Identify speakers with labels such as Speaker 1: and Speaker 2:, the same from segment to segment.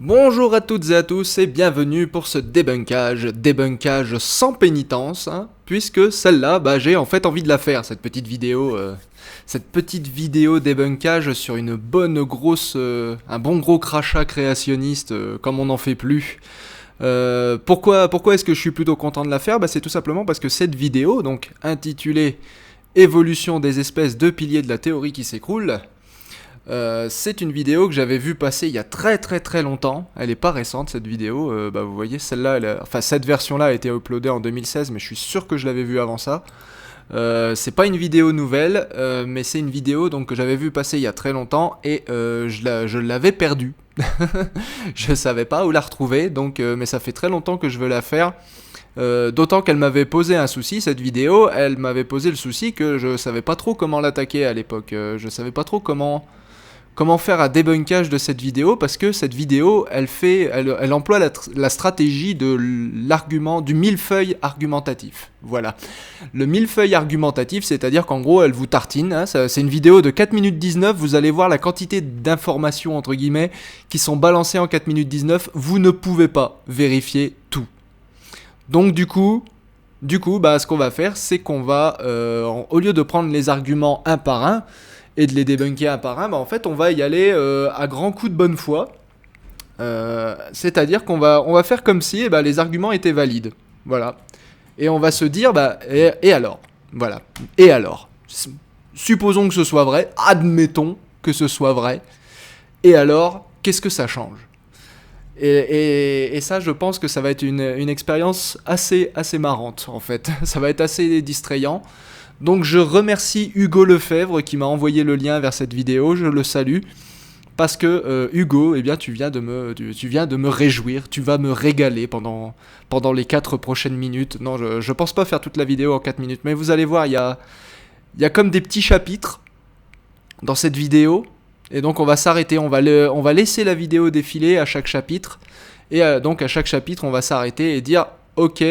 Speaker 1: Bonjour à toutes et à tous et bienvenue pour ce débunkage sans pénitence, hein, puisque celle-là, j'ai en fait envie de la faire, cette petite vidéo débunkage sur une bonne grosse, un bon gros crachat créationniste comme on n'en fait plus. Pourquoi est-ce que je suis plutôt content de la faire? C'est tout simplement parce que cette vidéo, donc intitulée Évolution des espèces de piliers de la théorie qui s'écroule, c'est une vidéo que j'avais vue passer il y a très longtemps. Elle est pas récente cette vidéo. Vous voyez, celle-là, cette version-là a été uploadée en 2016, mais je suis sûr que je l'avais vue avant ça. C'est pas une vidéo nouvelle, mais c'est une vidéo donc que j'avais vue passer il y a très longtemps et je l'avais perdue. Je savais pas où la retrouver, donc mais ça fait très longtemps que je veux la faire. D'autant qu'elle m'avait posé un souci, cette vidéo. Elle m'avait posé le souci que je savais pas trop comment l'attaquer à l'époque. Je savais pas trop comment faire un débunkage de cette vidéo, parce que cette vidéo, elle emploie la stratégie de l'argument, du millefeuille argumentatif. Voilà. Le millefeuille argumentatif, c'est-à-dire qu'en gros, elle vous tartine. Hein, c'est une vidéo de 4 minutes 19, vous allez voir la quantité d'informations, entre guillemets, qui sont balancées en 4 minutes 19. Vous ne pouvez pas vérifier tout. Donc du coup, ce qu'on va faire, c'est qu'on va, au lieu de prendre les arguments un par un, et de les débunker un par un, en fait on va y aller à grands coups de bonne foi. C'est-à-dire qu'on va faire comme si les arguments étaient valides. Voilà. Et on va se dire, et alors? Voilà. Et alors? Supposons que ce soit vrai, admettons que ce soit vrai. Et alors, qu'est-ce que ça change? Et ça, je pense que ça va être une expérience assez marrante, en fait. Ça va être assez distrayant. Donc je remercie Hugo Lefebvre qui m'a envoyé le lien vers cette vidéo, je le salue, parce que Hugo, tu viens de me réjouir, tu vas me régaler pendant les 4 prochaines minutes. Non, je pense pas faire toute la vidéo en 4 minutes, mais vous allez voir, il y a comme des petits chapitres dans cette vidéo, et donc on va s'arrêter, on va laisser la vidéo défiler à chaque chapitre, et donc à chaque chapitre on va s'arrêter et dire ok.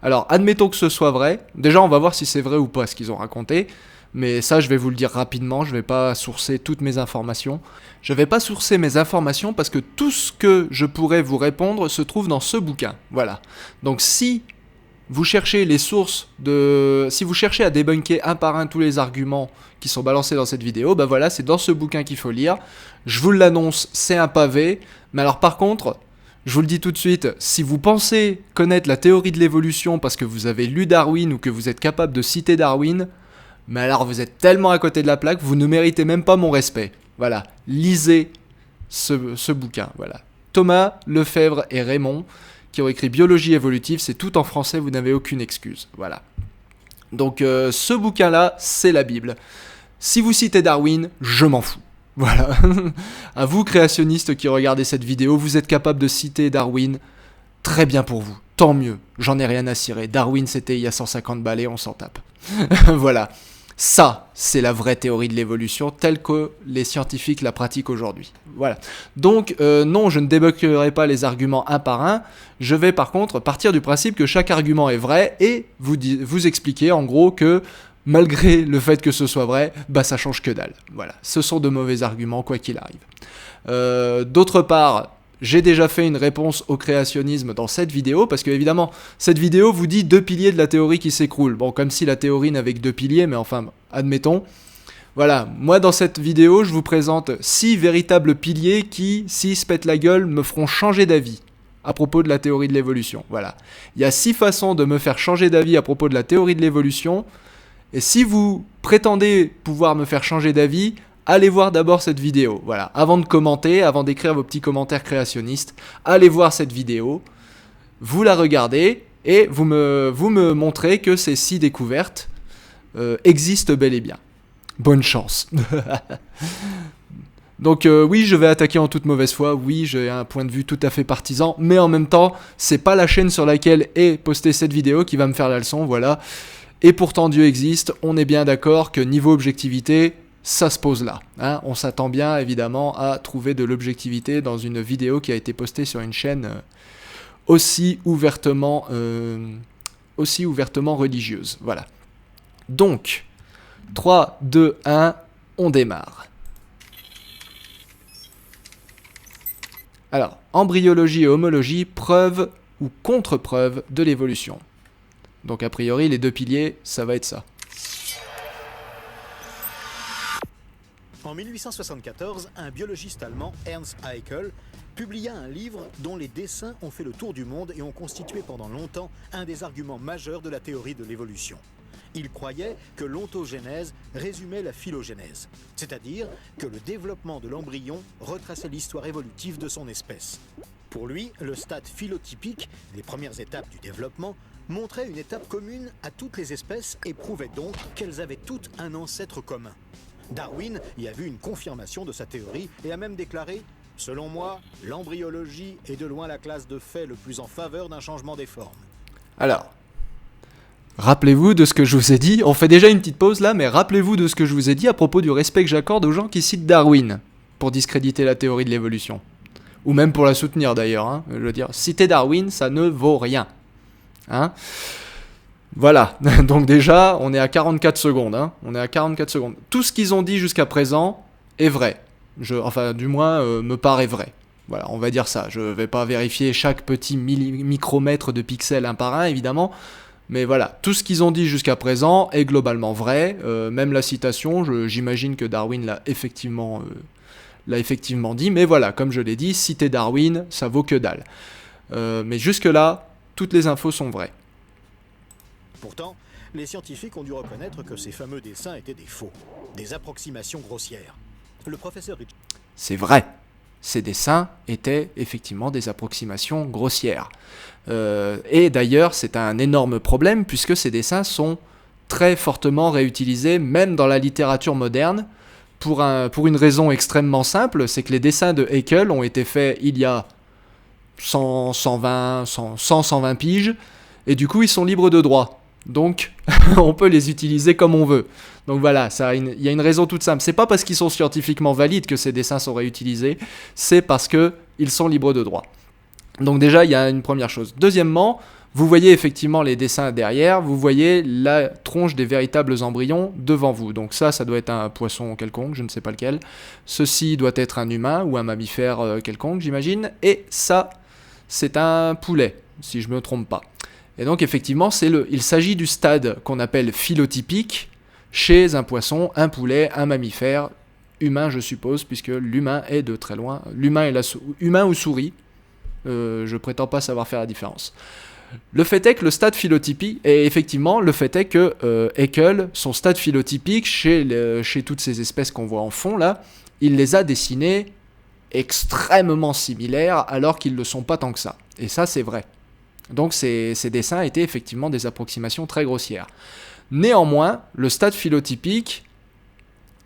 Speaker 1: Alors, admettons que ce soit vrai. Déjà, on va voir si c'est vrai ou pas ce qu'ils ont raconté. Mais ça, je vais vous le dire rapidement. Je vais pas sourcer toutes mes informations. Je vais pas sourcer mes informations parce que tout ce que je pourrais vous répondre se trouve dans ce bouquin. Voilà. Donc, si vous cherchez les sources si vous cherchez à débunker un par un tous les arguments qui sont balancés dans cette vidéo, voilà, c'est dans ce bouquin qu'il faut lire. Je vous l'annonce, c'est un pavé. Mais alors, par contre, je vous le dis tout de suite, si vous pensez connaître la théorie de l'évolution parce que vous avez lu Darwin ou que vous êtes capable de citer Darwin, mais alors vous êtes tellement à côté de la plaque, vous ne méritez même pas mon respect. Voilà, lisez ce bouquin. Voilà. Thomas Lefebvre et Raymond, qui ont écrit Biologie évolutive, c'est tout en français, vous n'avez aucune excuse. Voilà. Donc ce bouquin-là, c'est la Bible. Si vous citez Darwin, je m'en fous. Voilà. À vous, créationnistes qui regardez cette vidéo, vous êtes capable de citer Darwin. Très bien pour vous. Tant mieux. J'en ai rien à cirer. Darwin, c'était il y a 150 balais, on s'en tape. Voilà. Ça, c'est la vraie théorie de l'évolution telle que les scientifiques la pratiquent aujourd'hui. Voilà. Donc, non, je ne débunkerai pas les arguments un par un. Je vais par contre partir du principe que chaque argument est vrai et vous expliquer en gros que malgré le fait que ce soit vrai, ça change que dalle. Voilà, ce sont de mauvais arguments, quoi qu'il arrive. D'autre part, j'ai déjà fait une réponse au créationnisme dans cette vidéo, parce que évidemment, cette vidéo vous dit 2 piliers de la théorie qui s'écroulent. Bon, comme si la théorie n'avait que 2 piliers, mais enfin, admettons. Voilà, moi dans cette vidéo, je vous présente 6 véritables piliers qui, s'ils se pètent la gueule, me feront changer d'avis à propos de la théorie de l'évolution. Voilà. Il y a 6 façons de me faire changer d'avis à propos de la théorie de l'évolution. Et si vous prétendez pouvoir me faire changer d'avis, allez voir d'abord cette vidéo. Voilà, avant de commenter, avant d'écrire vos petits commentaires créationnistes, allez voir cette vidéo, vous la regardez et vous me montrez que ces 6 découvertes existent bel et bien. Bonne chance. Donc oui, je vais attaquer en toute mauvaise foi, oui, j'ai un point de vue tout à fait partisan, mais en même temps, c'est pas la chaîne sur laquelle est postée cette vidéo qui va me faire la leçon, voilà. Et pourtant Dieu existe, on est bien d'accord que niveau objectivité, ça se pose là. Hein, on s'attend bien évidemment à trouver de l'objectivité dans une vidéo qui a été postée sur une chaîne aussi ouvertement religieuse. Voilà. Donc, 3, 2, 1, on démarre. Alors, embryologie et homologie, preuve ou contre-preuve de l'évolution. Donc a priori, les deux piliers, ça va être ça.
Speaker 2: En 1874, un biologiste allemand, Ernst Haeckel, publia un livre dont les dessins ont fait le tour du monde et ont constitué pendant longtemps un des arguments majeurs de la théorie de l'évolution. Il croyait que l'ontogénèse résumait la phylogénèse, c'est-à-dire que le développement de l'embryon retraçait l'histoire évolutive de son espèce. Pour lui, le stade phylotypique, les premières étapes du développement, montrait une étape commune à toutes les espèces et prouvait donc qu'elles avaient toutes un ancêtre commun. Darwin y a vu une confirmation de sa théorie et a même déclaré « Selon moi, l'embryologie est de loin la classe de faits le plus en faveur d'un changement des formes. »
Speaker 1: Alors, rappelez-vous de ce que je vous ai dit. On fait déjà une petite pause là, mais rappelez-vous de ce que je vous ai dit à propos du respect que j'accorde aux gens qui citent Darwin pour discréditer la théorie de l'évolution. Ou même pour la soutenir d'ailleurs. Hein. Je veux dire, citer Darwin, ça ne vaut rien. Hein, voilà, donc déjà, on est à 44 secondes. Hein. On est à 44 secondes. Tout ce qu'ils ont dit jusqu'à présent est vrai. Enfin, du moins, me paraît vrai. Voilà, on va dire ça. Je ne vais pas vérifier chaque petit micromètre de pixels un par un, évidemment. Mais voilà, tout ce qu'ils ont dit jusqu'à présent est globalement vrai. Même la citation, j'imagine que Darwin l'a effectivement dit. Mais voilà, comme je l'ai dit, citer Darwin, ça vaut que dalle. Mais jusque-là, toutes les infos sont vraies.
Speaker 2: Pourtant, les scientifiques ont dû reconnaître que ces fameux dessins étaient des faux, des approximations grossières. Le professeur Richardson...
Speaker 1: C'est vrai, ces dessins étaient effectivement des approximations grossières. Et d'ailleurs, c'est un énorme problème puisque ces dessins sont très fortement réutilisés, même dans la littérature moderne, pour une raison extrêmement simple, c'est que les dessins de Haeckel ont été faits il y a 120 piges, et du coup ils sont libres de droit. Donc, on peut les utiliser comme on veut. Donc voilà, il y a une raison toute simple. C'est pas parce qu'ils sont scientifiquement valides que ces dessins sont réutilisés, c'est parce qu'ils sont libres de droit. Donc déjà, il y a une première chose. Deuxièmement, vous voyez effectivement les dessins derrière, vous voyez la tronche des véritables embryons devant vous. Donc ça doit être un poisson quelconque, je ne sais pas lequel. Ceci doit être un humain ou un mammifère quelconque, j'imagine. Et ça, c'est un poulet, si je ne me trompe pas. Et donc effectivement, il s'agit du stade qu'on appelle phylotypique chez un poisson, un poulet, un mammifère, humain je suppose, puisque l'humain est de très loin. Humain ou souris, je prétends pas savoir faire la différence. Le fait est que le stade phylotypique, et effectivement, le fait est que Haeckel, son stade phylotypique chez toutes ces espèces qu'on voit en fond là, il les a dessinés extrêmement similaires alors qu'ils ne le sont pas tant que ça. Et ça c'est vrai. Donc ces dessins étaient effectivement des approximations très grossières. Néanmoins, le stade phylotypique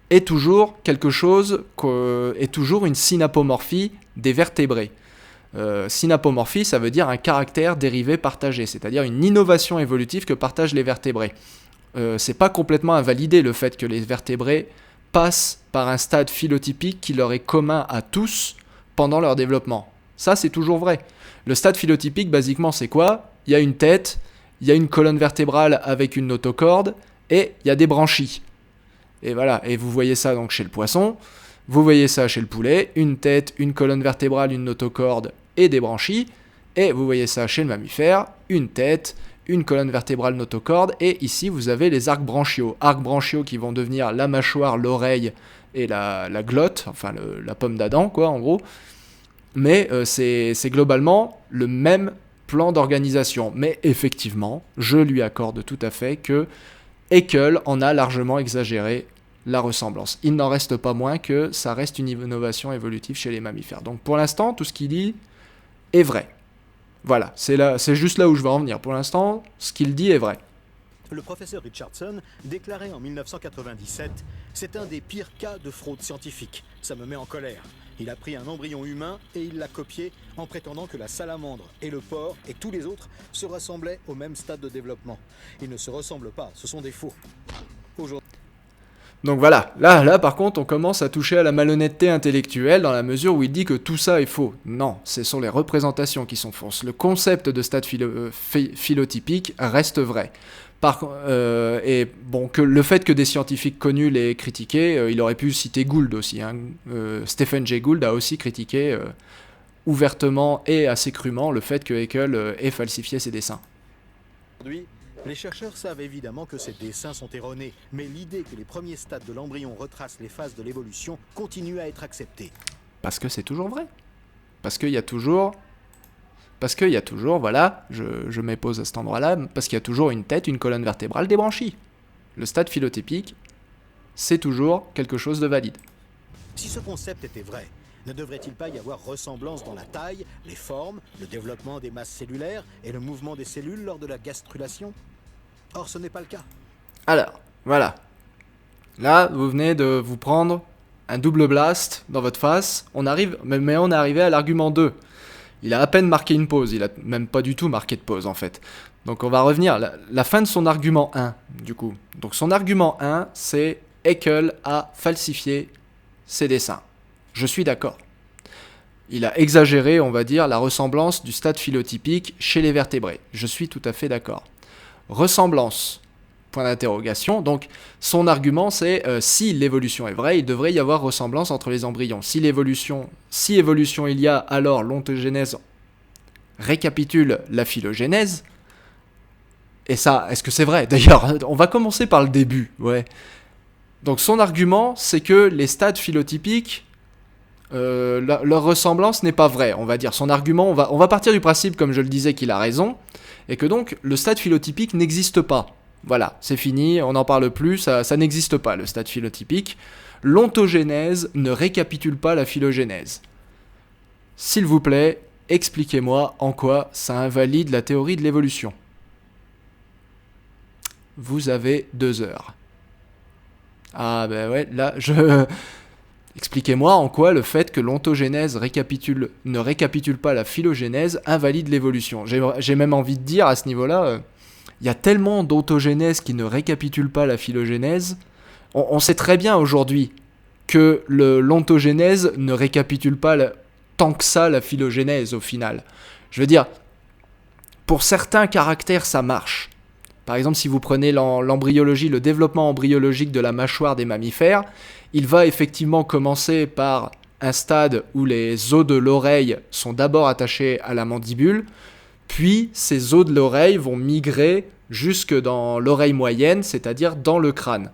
Speaker 1: est toujours est toujours une synapomorphie des vertébrés. Synapomorphie, ça veut dire un caractère dérivé partagé, c'est-à-dire une innovation évolutive que partagent les vertébrés. C'est pas complètement invalidé le fait que les vertébrés passent par un stade phylotypique qui leur est commun à tous pendant leur développement. Ça, c'est toujours vrai. Le stade phylotypique, basiquement, c'est quoi ? Il y a une tête, il y a une colonne vertébrale avec une notocorde, et il y a des branchies. Et voilà, et vous voyez ça donc chez le poisson, vous voyez ça chez le poulet, une tête, une colonne vertébrale, une notocorde et des branchies, et vous voyez ça chez le mammifère, une tête, une colonne vertébrale, notocorde, et ici vous avez les arcs branchiaux qui vont devenir la mâchoire, l'oreille et la glotte, enfin la pomme d'Adam, quoi, en gros. Mais c'est globalement le même plan d'organisation. Mais effectivement, je lui accorde tout à fait que Haeckel en a largement exagéré la ressemblance. Il n'en reste pas moins que ça reste une innovation évolutive chez les mammifères. Donc pour l'instant, tout ce qu'il dit est vrai. Voilà, c'est juste là où je veux en venir. Pour l'instant, ce qu'il dit est vrai.
Speaker 2: Le professeur Richardson déclarait en 1997 « C'est un des pires cas de fraude scientifique. Ça me met en colère. Il a pris un embryon humain et il l'a copié en prétendant que la salamandre et le porc et tous les autres se ressemblaient au même stade de développement. Ils ne se ressemblent pas, ce sont des faux. »
Speaker 1: Donc voilà, là par contre on commence à toucher à la malhonnêteté intellectuelle dans la mesure où il dit que tout ça est faux. Non, ce sont les représentations qui sont fausses. Le concept de stade phylotypique reste vrai. Et bon, que le fait que des scientifiques connus l'aient critiqué, il aurait pu citer Gould aussi. Hein. Stephen Jay Gould a aussi critiqué ouvertement et assez crûment le fait que Haeckel ait falsifié ses dessins.
Speaker 2: Aujourd'hui, les chercheurs savent évidemment que ces dessins sont erronés, mais l'idée que les premiers stades de l'embryon retracent les phases de l'évolution continue à être acceptée.
Speaker 1: Parce que c'est toujours vrai. Parce qu'il y a toujours, voilà, je m'épose à cet endroit-là, parce qu'il y a toujours une tête, une colonne vertébrale, des branchies. Le stade phylotypique, c'est toujours quelque chose de valide.
Speaker 2: Si ce concept était vrai, ne devrait-il pas y avoir ressemblance dans la taille, les formes, le développement des masses cellulaires et le mouvement des cellules lors de la gastrulation? Or, ce n'est pas le cas.
Speaker 1: Alors, voilà. Là, vous venez de vous prendre un double blast dans votre face. On est arrivé à l'argument 2. Il a à peine marqué une pause, il a même pas du tout marqué de pause en fait. Donc on va revenir, la fin de son argument 1 du coup. Donc son argument 1, c'est Haeckel a falsifié ses dessins. Je suis d'accord. Il a exagéré, on va dire, la ressemblance du stade phylotypique chez les vertébrés. Je suis tout à fait d'accord. Ressemblance, point d'interrogation. Donc son argument c'est si l'évolution est vraie, il devrait y avoir ressemblance entre les embryons. Si évolution il y a, alors l'ontogénèse récapitule la phylogénèse. Et ça, est-ce que c'est vrai? D'ailleurs, on va commencer par le début. Ouais. Donc son argument c'est que les stades phylotypiques, leur ressemblance n'est pas vraie, on va dire. Son argument, on va partir du principe, comme je le disais, qu'il a raison, et que donc le stade phylotypique n'existe pas. Voilà, c'est fini, on n'en parle plus, ça n'existe pas, le stade phylotypique. L'ontogénèse ne récapitule pas la phylogénèse. S'il vous plaît, expliquez-moi en quoi ça invalide la théorie de l'évolution. Vous avez 2 heures. Ah ben ouais, là, Expliquez-moi en quoi le fait que l'ontogénèse ne récapitule pas la phylogénèse invalide l'évolution. J'ai même envie de dire à ce niveau-là, il y a tellement d'ontogénèse qui ne récapitule pas la phylogénèse. On sait très bien aujourd'hui que l'ontogénèse ne récapitule pas tant que ça la phylogénèse au final. Je veux dire, pour certains caractères ça marche. Par exemple, si vous prenez l'embryologie, le développement embryologique de la mâchoire des mammifères, il va effectivement commencer par un stade où les os de l'oreille sont d'abord attachés à la mandibule, puis ces os de l'oreille vont migrer jusque dans l'oreille moyenne, c'est-à-dire dans le crâne.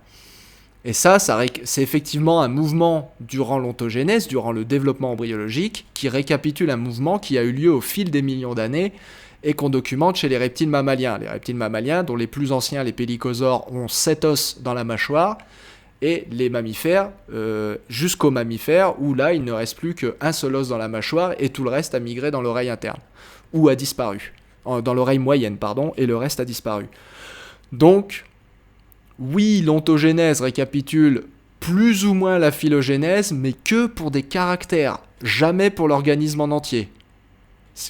Speaker 1: Et ça c'est effectivement un mouvement durant l'ontogénèse, durant le développement embryologique, qui récapitule un mouvement qui a eu lieu au fil des millions d'années, et qu'on documente chez les reptiles mammaliens. Les reptiles mammaliens, dont les plus anciens, les pélycosaures, ont 7 os dans la mâchoire, et les mammifères, jusqu'aux mammifères, où là, il ne reste plus qu'un seul os dans la mâchoire, et tout le reste a migré dans l'oreille interne, ou a disparu. Dans l'oreille moyenne, pardon, et le reste a disparu. Donc, oui, l'ontogénèse récapitule plus ou moins la phylogénèse, mais que pour des caractères, jamais pour l'organisme en entier.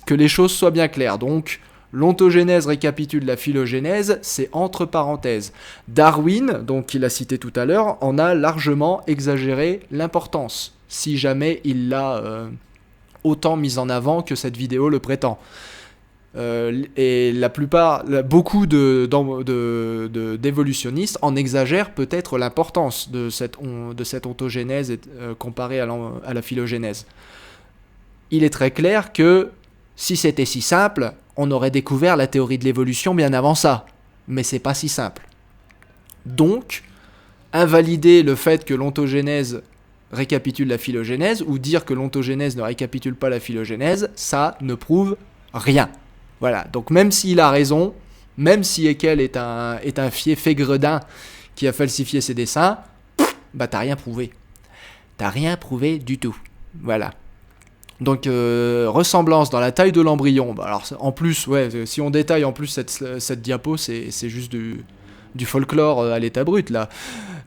Speaker 1: Que les choses soient bien claires. Donc, l'ontogénèse récapitule la phylogénèse, c'est entre parenthèses. Darwin, donc qu'il a cité tout à l'heure, en a largement exagéré l'importance, si jamais il l'a autant mis en avant que cette vidéo le prétend. Et beaucoup d'évolutionnistes en exagèrent peut-être l'importance de cette ontogénèse comparée à la phylogénèse. Il est très clair que si c'était si simple, on aurait découvert la théorie de l'évolution bien avant ça. Mais c'est pas si simple. Donc, invalider le fait que l'ontogénèse récapitule la phylogénèse, ou dire que l'ontogénèse ne récapitule pas la phylogénèse, ça ne prouve rien. Voilà, donc même s'il a raison, même si Haeckel est un fiefé-gredin qui a falsifié ses dessins, bah t'as rien prouvé. T'as rien prouvé du tout. Voilà. Donc, ressemblance dans la taille de l'embryon. Bah, alors, en plus, ouais, si on détaille en plus cette diapo, c'est juste du folklore à l'état brut, là.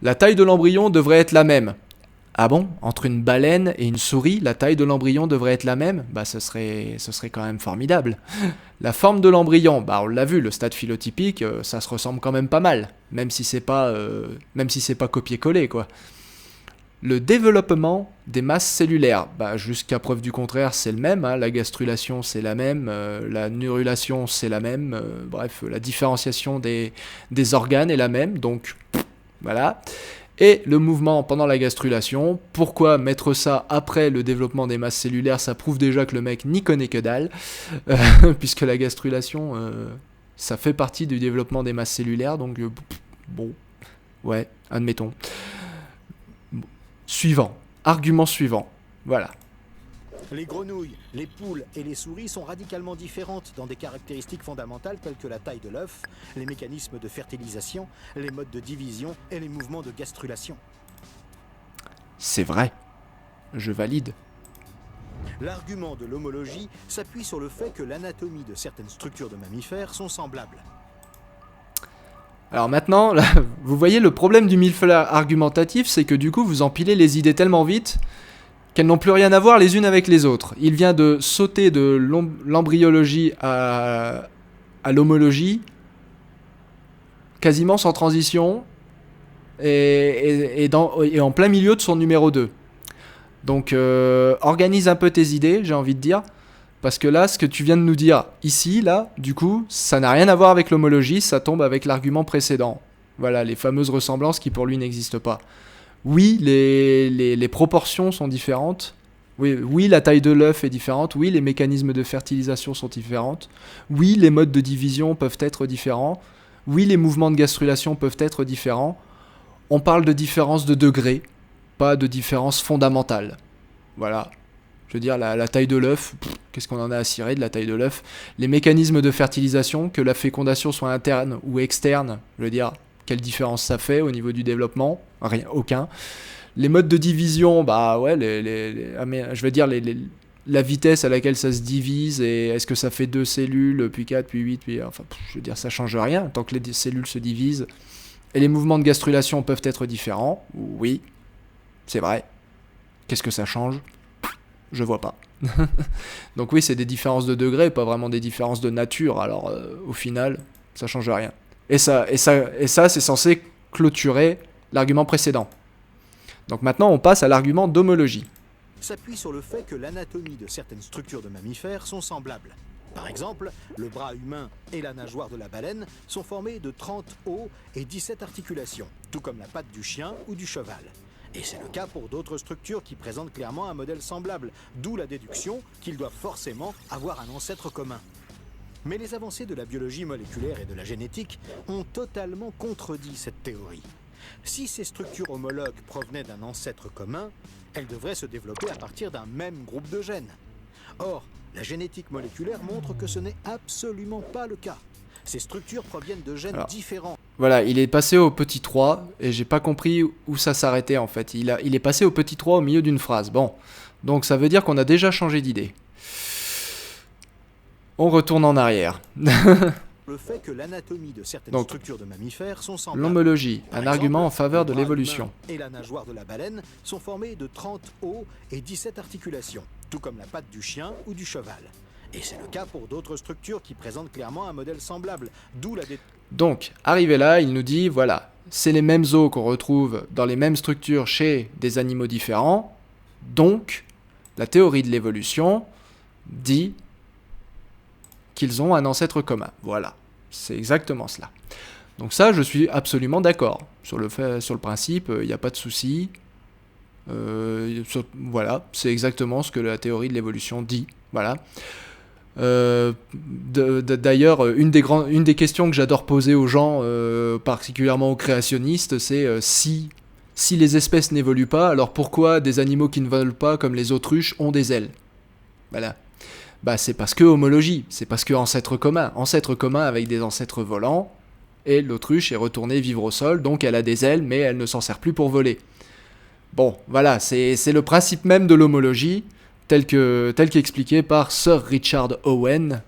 Speaker 1: La taille de l'embryon devrait être la même. Ah bon? Entre une baleine et une souris, la taille de l'embryon devrait être la même? Bah, ce serait quand même formidable. La forme de l'embryon, bah, on l'a vu, le stade phylotypique, ça se ressemble quand même pas mal. Même si c'est pas copier-coller, quoi. Le développement des masses cellulaires, bah, jusqu'à preuve du contraire, c'est le même. Hein, la gastrulation, c'est la même. La neurulation, c'est la même. Bref, la différenciation des organes est la même. Donc, voilà. et le mouvement pendant la gastrulation. Pourquoi mettre ça après le développement des masses cellulaires? Ça prouve déjà que le mec n'y connaît que dalle, puisque la gastrulation, ça fait partie du développement des masses cellulaires, donc bon, ouais, admettons. Suivant, argument suivant, voilà.
Speaker 2: Les grenouilles, les poules et les souris sont radicalement différentes dans des caractéristiques fondamentales telles que la taille de l'œuf, les mécanismes de fertilisation, les modes de division et les mouvements de gastrulation.
Speaker 1: C'est vrai, je valide.
Speaker 2: L'argument de l'homologie s'appuie sur le fait que l'anatomie de certaines structures de mammifères sont semblables.
Speaker 1: Alors maintenant, là, vous voyez le problème du millefeuille argumentatif, c'est que du coup vous empilez les idées tellement vite qu'elles n'ont plus rien à voir les unes avec les autres. Il vient de sauter de l'embryologie à l'homologie, quasiment sans transition, et en plein milieu de son numéro 2. Donc organise un peu tes idées, j'ai envie de dire, parce que là, ce que tu viens de nous dire ici, là, du coup, ça n'a rien à voir avec l'homologie, ça tombe avec l'argument précédent. Voilà, les fameuses ressemblances qui pour lui n'existent pas. Oui, les proportions sont différentes. Oui, la taille de l'œuf est différente. Oui, les mécanismes de fertilisation sont différents. Oui, les modes de division peuvent être différents. Oui, les mouvements de gastrulation peuvent être différents. On parle de différence de degré, pas de différence fondamentale. Voilà. Je veux dire, la taille de l'œuf, qu'est-ce qu'on en a à cirer de la taille de l'œuf? Les mécanismes de fertilisation, que la fécondation soit interne ou externe, je veux dire, quelle différence ça fait au niveau du développement? Rien, aucun. Les modes de division, bah ouais, je veux dire, la vitesse à laquelle ça se divise, et est-ce que ça fait 2 cellules, puis 4, puis 8, puis... Enfin, je veux dire, ça change rien, tant que les cellules se divisent. Et les mouvements de gastrulation peuvent être différents, oui, c'est vrai. Qu'est-ce que ça change? Je vois pas. Donc oui, c'est des différences de degré, pas vraiment des différences de nature, alors au final, ça change rien. Et ça, c'est censé clôturer l'argument précédent. Donc maintenant, on passe à l'argument d'homologie.
Speaker 2: S'appuie sur le fait que l'anatomie de certaines structures de mammifères sont semblables. Par exemple, le bras humain et la nageoire de la baleine sont formés de 30 os et 17 articulations, tout comme la patte du chien ou du cheval. Et c'est le cas pour d'autres structures qui présentent clairement un modèle semblable, d'où la déduction qu'ils doivent forcément avoir un ancêtre commun. Mais les avancées de la biologie moléculaire et de la génétique ont totalement contredit cette théorie. Si ces structures homologues provenaient d'un ancêtre commun, elles devraient se développer à partir d'un même groupe de gènes. Or, la génétique moléculaire montre que ce n'est absolument pas le cas. Ces structures proviennent de gènes différents.
Speaker 1: Voilà, il est passé au petit 3, et j'ai pas compris où ça s'arrêtait en fait. Il est passé au petit 3 au milieu d'une phrase. Bon, donc ça veut dire qu'on a déjà changé d'idée. On retourne en arrière.
Speaker 2: Le fait que l'anatomie de certaines structures de mammifères sont semblables.
Speaker 1: L'homologie, un argument en faveur de l'évolution.
Speaker 2: Et la nageoire de la baleine sont formés de 30 os et 17 articulations, tout comme la patte du chien ou du cheval. Et c'est le cas pour d'autres structures qui présentent clairement un modèle semblable, d'où la...
Speaker 1: Donc, arrivé là, il nous dit, voilà, c'est les mêmes os qu'on retrouve dans les mêmes structures chez des animaux différents, donc la théorie de l'évolution dit qu'ils ont un ancêtre commun. Voilà, c'est exactement cela. Donc ça, je suis absolument d'accord. Sur le principe, il n'y a pas de souci. Voilà, c'est exactement ce que la théorie de l'évolution dit. Voilà. D'ailleurs, une des questions que j'adore poser aux gens, particulièrement aux créationnistes, c'est si les espèces n'évoluent pas, alors pourquoi des animaux qui ne volent pas, comme les autruches, ont des ailes? Voilà. Bah, c'est parce que homologie, c'est parce que ancêtre commun avec des ancêtres volants, et l'autruche est retournée vivre au sol, donc elle a des ailes, mais elle ne s'en sert plus pour voler. Bon, voilà, c'est le principe même de l'homologie, tel qu'expliqué par Sir Richard Owen.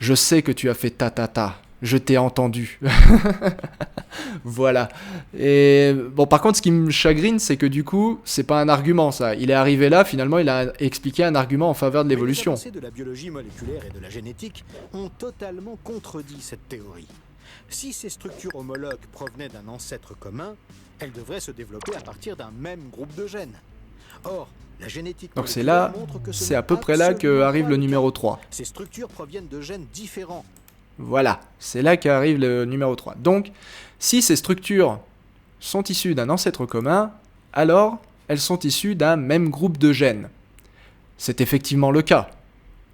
Speaker 1: Je sais que tu as fait ta, je t'ai entendu. Voilà. Et bon, par contre, ce qui me chagrine, c'est que du coup, c'est pas un argument, ça. Il est arrivé là, finalement, il a expliqué un argument en faveur de l'évolution.
Speaker 2: Les avancées de la biologie moléculaire et de la génétique ont totalement contredit cette théorie. Si ces structures homologues provenaient d'un ancêtre commun, elles devraient se développer à partir d'un même groupe de gènes. Or, la génétique
Speaker 1: donc c'est là, c'est à peu près là qu'arrive le numéro 3.
Speaker 2: Ces structures proviennent de gènes différents.
Speaker 1: Voilà, c'est là qu'arrive le numéro 3. Donc, si ces structures sont issues d'un ancêtre commun, alors elles sont issues d'un même groupe de gènes. C'est effectivement le cas.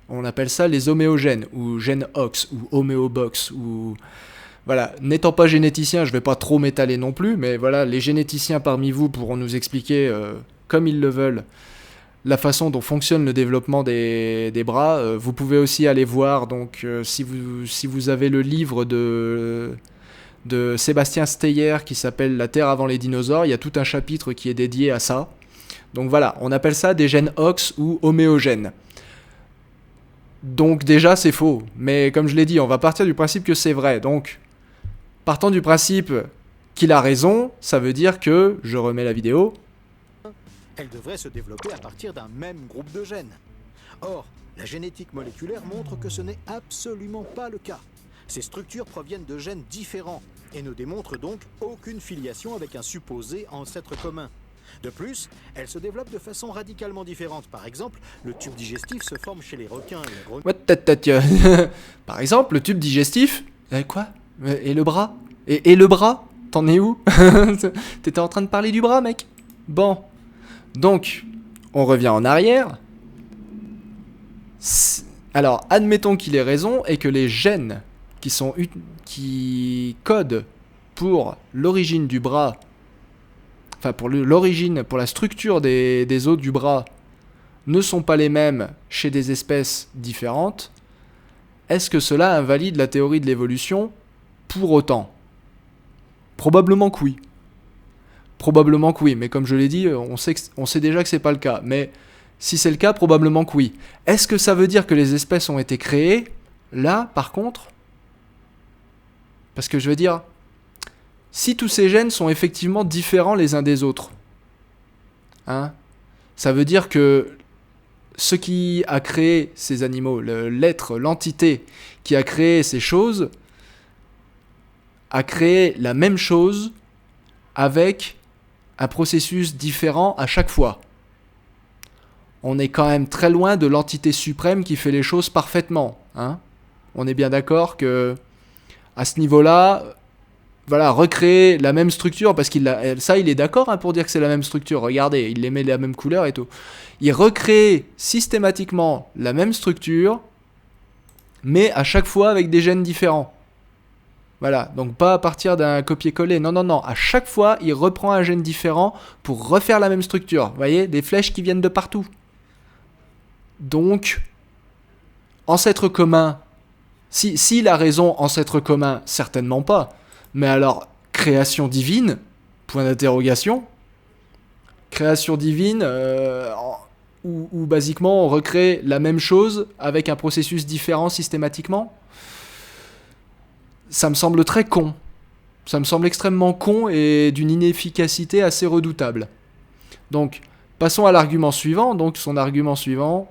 Speaker 1: On appelle ça les homéogènes, ou gènes OX, ou homéobox, ou... Voilà, n'étant pas généticien, je ne vais pas trop m'étaler non plus, mais voilà, les généticiens parmi vous pourront nous expliquer, comme ils le veulent, la façon dont fonctionne le développement des bras. Vous pouvez aussi aller voir, donc, si vous avez le livre de Sébastien Steyer qui s'appelle La Terre avant les dinosaures, il y a tout un chapitre qui est dédié à ça. Donc voilà, on appelle ça des gènes OX ou homéogènes. Donc déjà c'est faux, mais comme je l'ai dit, on va partir du principe que c'est vrai. Donc, partant du principe qu'il a raison, ça veut dire que, je remets la vidéo,
Speaker 2: Elle devrait se développer à partir d'un même groupe de gènes. Or, la génétique moléculaire montre que ce n'est absolument pas le cas. Ces structures proviennent de gènes différents et ne démontrent donc aucune filiation avec un supposé ancêtre commun. De plus, elles se développent de façon radicalement différente. Par exemple, le tube digestif se forme chez les requins et les grenouilles.
Speaker 1: Par exemple, le tube digestif, quoi? Et le bras? Et le bras? T'en es où? T'étais en train de parler du bras, mec? Bon. Donc, on revient en arrière. Alors, admettons qu'il ait raison et que les gènes qui codent pour l'origine du bras, enfin pour la structure des os du bras, ne sont pas les mêmes chez des espèces différentes. Est-ce que cela invalide la théorie de l'évolution pour autant? Probablement que oui. Probablement que oui, mais comme je l'ai dit, on sait déjà que c'est pas le cas. Mais si c'est le cas, probablement que oui. Est-ce que ça veut dire que les espèces ont été créées? Là, par contre, parce que je veux dire, si tous ces gènes sont effectivement différents les uns des autres, hein, ça veut dire que ce qui a créé ces animaux, l'être, l'entité qui a créé ces choses, a créé la même chose avec un processus différent à chaque fois. On est quand même très loin de l'entité suprême qui fait les choses parfaitement, hein. On est bien d'accord que à ce niveau-là, voilà, recréer la même structure, parce il est d'accord, hein, pour dire que c'est la même structure. Regardez, il les met de la même couleur et tout. Il recrée systématiquement la même structure, mais à chaque fois avec des gènes différents. Voilà, donc pas à partir d'un copier-coller, non, à chaque fois, il reprend un gène différent pour refaire la même structure. Vous voyez, des flèches qui viennent de partout. Donc, ancêtre commun, s'il a raison, ancêtre commun, certainement pas. Mais alors, création divine, point d'interrogation. Création divine, où basiquement on recrée la même chose avec un processus différent systématiquement. Ça me semble très con. Ça me semble extrêmement con et d'une inefficacité assez redoutable. Donc, passons à l'argument suivant. Donc, son argument suivant,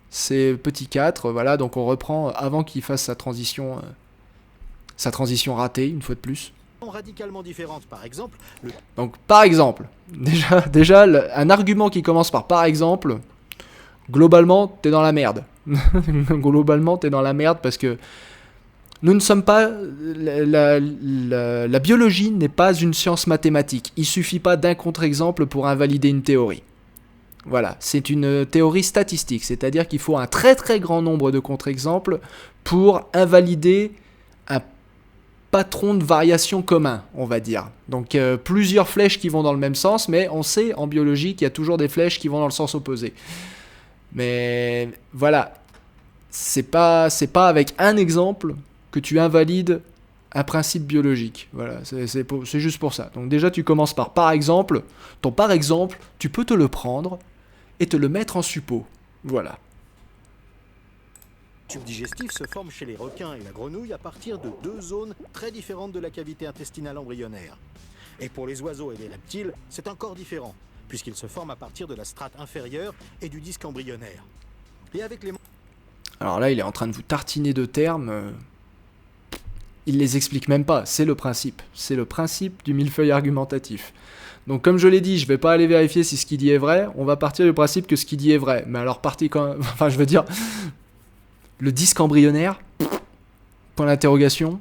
Speaker 1: c'est petit 4. Voilà, donc on reprend avant qu'il fasse sa transition ratée, une fois de plus.
Speaker 2: Radicalement différentes, par exemple.
Speaker 1: Donc, par exemple, déjà un argument qui commence par exemple, globalement, t'es dans la merde. Globalement, t'es dans la merde parce que nous ne sommes pas... La biologie n'est pas une science mathématique. Il suffit pas d'un contre-exemple pour invalider une théorie. Voilà, c'est une théorie statistique, c'est-à-dire qu'il faut un très très grand nombre de contre-exemples pour invalider un patron de variation commun, on va dire. Donc plusieurs flèches qui vont dans le même sens, mais on sait en biologie qu'il y a toujours des flèches qui vont dans le sens opposé. Mais voilà, c'est pas avec un exemple que tu invalides un principe biologique. Voilà, c'est juste pour ça. Donc déjà, tu commences par exemple. Ton par exemple, tu peux te le prendre et te le mettre en suppôt. Voilà.
Speaker 2: Le tube digestif se forme chez les requins et la grenouille à partir de deux zones très différentes de la cavité intestinale embryonnaire. Et pour les oiseaux et les reptiles, c'est encore différent, puisqu'il se forme à partir de la strate inférieure et du disque embryonnaire. Et avec les...
Speaker 1: Alors là, il est en train de vous tartiner de termes. Il les explique même pas. C'est le principe. C'est le principe du millefeuille argumentatif. Donc comme je l'ai dit, je vais pas aller vérifier si ce qu'il dit est vrai. On va partir du principe que ce qu'il dit est vrai. Mais alors partez quand même... Enfin, je veux dire... Le disque embryonnaire, point d'interrogation.